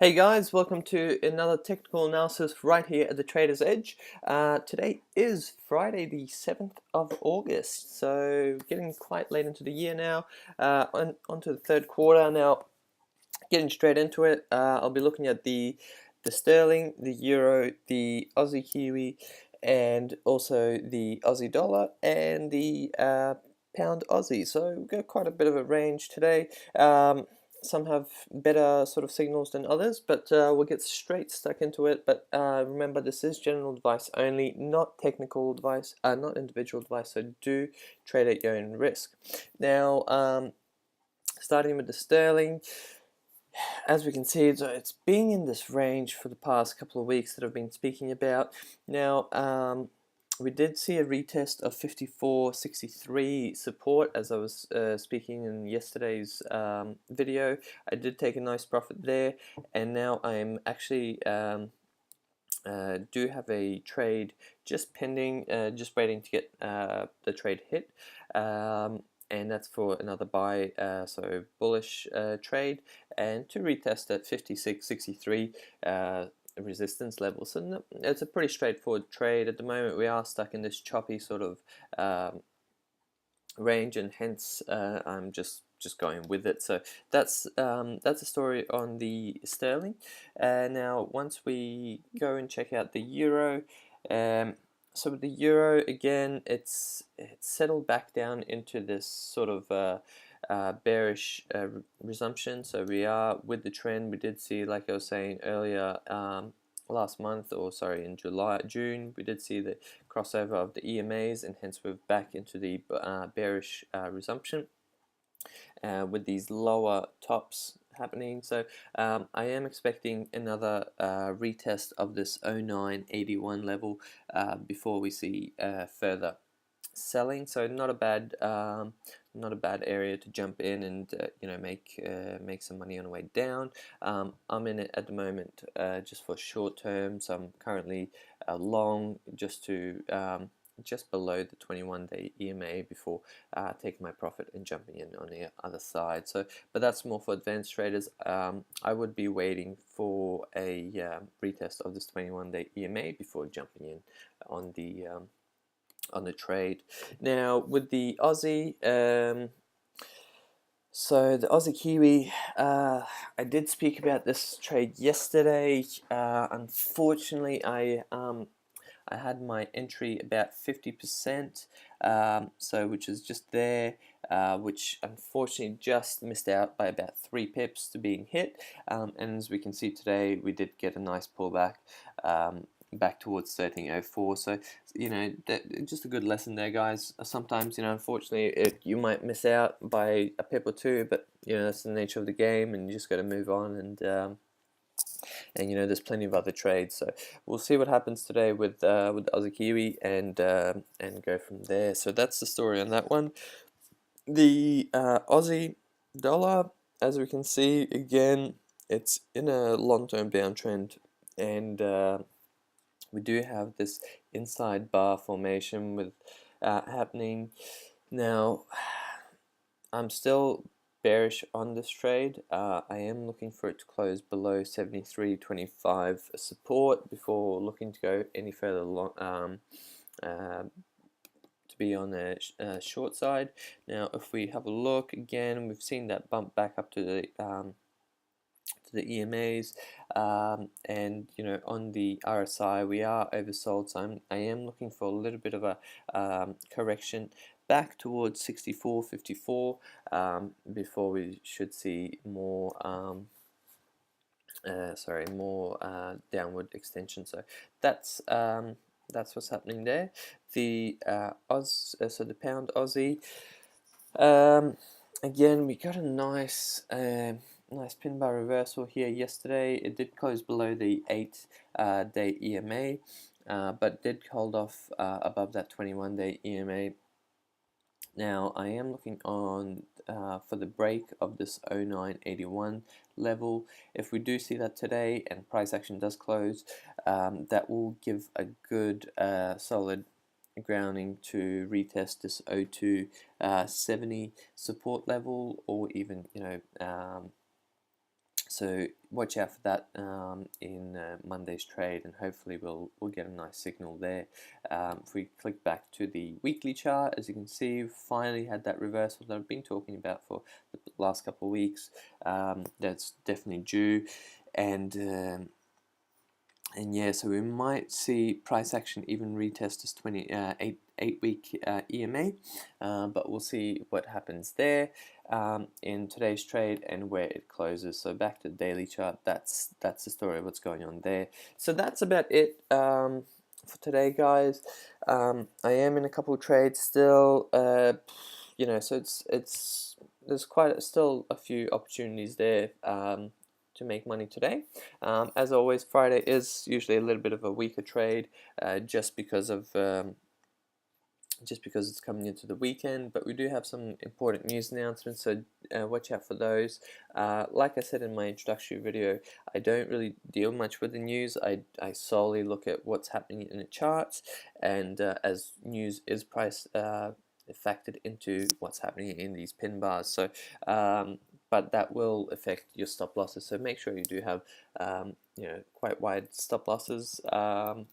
Hey guys, welcome to another technical analysis right here at the Trader's Edge. Today is Friday the 7th of August, so getting quite late into the year now, onto the third quarter now. Getting straight into it, I'll be looking at the sterling, the euro, the Aussie Kiwi, and also the Aussie dollar and the pound Aussie. So we've got quite a bit of a range today. Some have better sort of signals than others, but we'll get straight stuck into it. But remember, this is general advice only, not technical advice, not individual advice. So do trade at your own risk. Now, starting with the sterling, as we can see, it's been in this range for the past couple of weeks that I've been speaking about. Now, we did see a retest of 54.63 support as I was speaking in yesterday's video. I did take a nice profit there, and now I'm actually do have a trade just pending, just waiting to get the trade hit. And that's for another buy, so bullish trade, and to retest at 56.63 resistance level. So no, it's a pretty straightforward trade. At the moment we are stuck in this choppy sort of range, and hence I'm just going with it. So that's a story on the sterling. Now once we go and check out the euro, so with the euro again, it's settled back down into this sort of bearish resumption. So we are with the trend. We did see, like I was saying earlier, last month, or sorry, in June, we did see the crossover of the EMAs, and hence we're back into the bearish resumption with these lower tops happening. So I am expecting another retest of this 0981 level before we see further selling. So not a bad area to jump in and make some money on the way down. I'm in it at the moment just for short term, so I'm currently long just to just below the 21-day EMA before taking my profit and jumping in on the other side. So, but that's more for advanced traders. I would be waiting for a retest of this 21-day EMA before jumping in on the trade. Now with the Aussie, so the Aussie Kiwi, I did speak about this trade yesterday. Unfortunately, I had my entry about 50%, so which is just there, which unfortunately just missed out by about 3 pips to being hit. And as we can see today, we did get a nice pullback back towards 1304. So just a good lesson there, guys. Sometimes unfortunately you might miss out by a pip or two, but that's the nature of the game, and you just got to move on. And there's plenty of other trades, so we'll see what happens today with the Aussie Kiwi, and go from there. So that's the story on that one. The Aussie dollar, as we can see, again, it's in a long-term downtrend, and we do have this inside bar formation with happening now. I'm still bearish on this trade. I am looking for it to close below 73.25 support before looking to go any further to be on the short side. Now if we have a look again, we've seen that bump back up to the EMAs, and on the RSI we are oversold, so I am looking for a little bit of a correction back towards 64.54 before we should see more downward extension. So that's what's happening there. The so the pound Aussie, again, we got a nice pin bar reversal here yesterday. It did close below the 8-day EMA, but did hold off above that 21-day EMA. Now I am looking on for the break of this 0981 level. If we do see that today and price action does close, that will give a good solid grounding to retest this 0270 support level, or even So watch out for that in Monday's trade, and hopefully we'll get a nice signal there. If we click back to the weekly chart, as you can see, we've finally had that reversal that I've been talking about for the last couple of weeks. That's definitely due, and yeah, so we might see price action even retest this 8-week EMA, but we'll see what happens there in today's trade and where it closes. So back to the daily chart, that's the story of what's going on there. So that's about it for today, guys. I am in a couple of trades still, you know, so it's there's still a few opportunities there to make money today. As always, Friday is usually a little bit of a weaker trade, just because it's coming into the weekend. But we do have some important news announcements, so watch out for those. Like I said in my introductory video, I don't really deal much with the news. I solely look at what's happening in the charts, and as news is price factored into what's happening in these pin bars. So but that will affect your stop losses, so make sure you do have you know, quite wide stop losses, so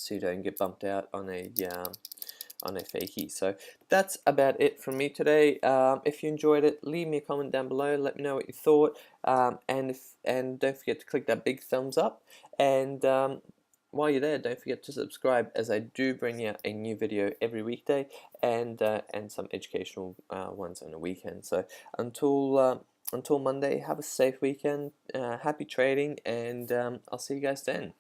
you don't get bumped out on a fakie. So that's about it from me today. If you enjoyed it, leave me a comment down below, let me know what you thought, and don't forget to click that big thumbs up, and while you're there, don't forget to subscribe, as I do bring out a new video every weekday, and some educational ones on the weekend. So until Monday, have a safe weekend, happy trading, and I'll see you guys then.